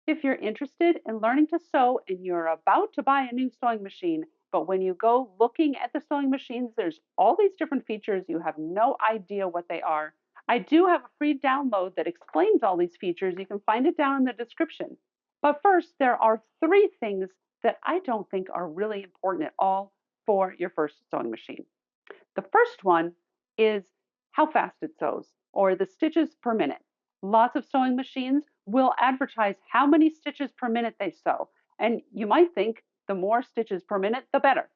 If you're interested in learning to sew and you're about to buy a new sewing machine, but when you go looking at the sewing machines, there's all these different features, you have no idea what they are. I do have a free download that explains all these features. You can find it down in the description. But first, there are three things that I don't think are really important at all for your first sewing machine. The first one is how fast it sews, or the stitches per minute. Lots of sewing machines will advertise how many stitches per minute they sew, and you might think the more stitches per minute, the better.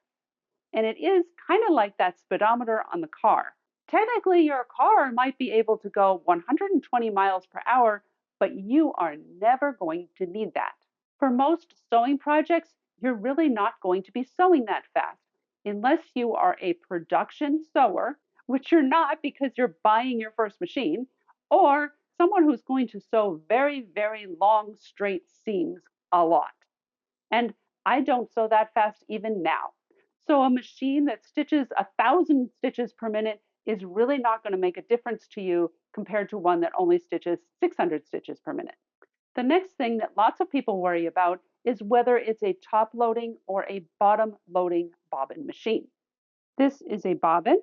And it is kind of like that speedometer on the car. Technically, your car might be able to go 120 miles per hour, but you are never going to need that. For most sewing projects, you're really not going to be sewing that fast unless you are a production sewer, which you're not because you're buying your first machine, or someone who's going to sew very, very long straight seams a lot. And I don't sew that fast even now. So a machine that stitches 1,000 stitches per minute is really not going to make a difference to you compared to one that only stitches 600 stitches per minute. The next thing that lots of people worry about is whether it's a top loading or a bottom loading bobbin machine. This is a bobbin,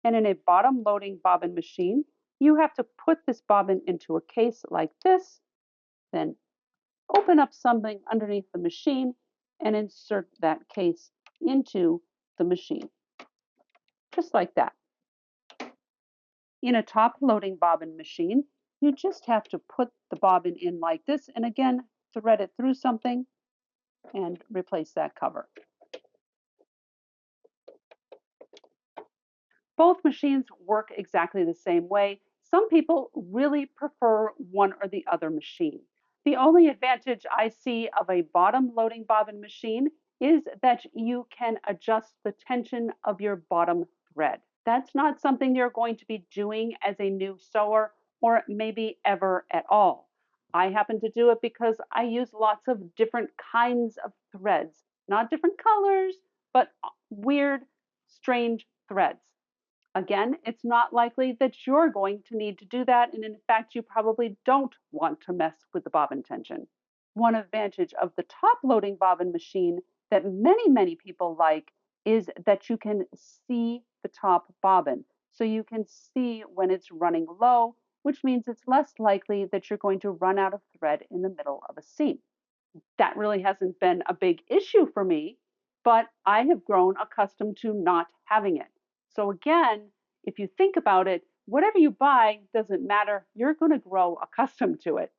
and in a bottom loading bobbin machine, you have to put this bobbin into a case like this, then open up something underneath the machine and insert that case into the machine, just like that. In a top loading bobbin machine, you just have to put the bobbin in like this and again thread it through something and replace that cover. Both machines work exactly the same way. Some people really prefer one or the other machine. The only advantage I see of a bottom loading bobbin machine is that you can adjust the tension of your bottom thread. That's not something you're going to be doing as a new sewer or maybe ever at all. I happen to do it because I use lots of different kinds of threads, not different colors, but weird, strange threads. Again, it's not likely that you're going to need to do that, and in fact, you probably don't want to mess with the bobbin tension. One advantage of the top loading bobbin machine that many people like is that you can see the top bobbin. So you can see when it's running low, which means it's less likely that you're going to run out of thread in the middle of a seam. That really hasn't been a big issue for me, but I have grown accustomed to not having it. So again, if you think about it, whatever you buy doesn't matter. You're going to grow accustomed to it.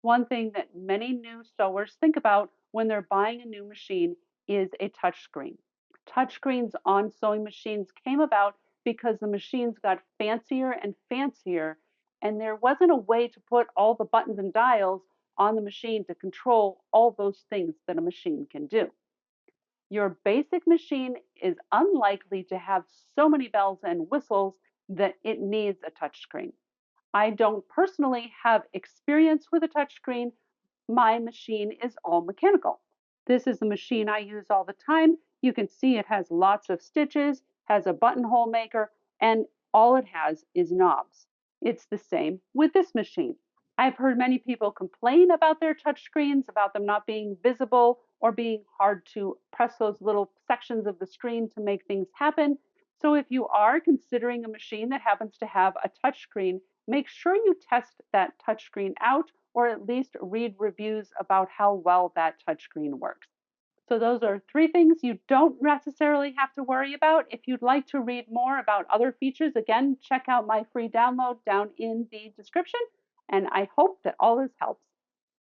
One thing that many new sewers think about when they're buying a new machine is a touchscreen. Touchscreens on sewing machines came about because the machines got fancier and fancier, and there wasn't a way to put all the buttons and dials on the machine to control all those things that a machine can do. Your basic machine is unlikely to have so many bells and whistles that it needs a touchscreen. I don't personally have experience with a touchscreen. My machine is all mechanical. This is the machine I use all the time. You can see it has lots of stitches, has a buttonhole maker, and all it has is knobs. It's the same with this machine. I've heard many people complain about their touchscreens, about them not being visible or being hard to press those little sections of the screen to make things happen. So if you are considering a machine that happens to have a touchscreen, make sure you test that touchscreen out or at least read reviews about how well that touchscreen works. So those are three things you don't necessarily have to worry about. If you'd like to read more about other features, again, check out my free download down in the description. And I hope that all this helps.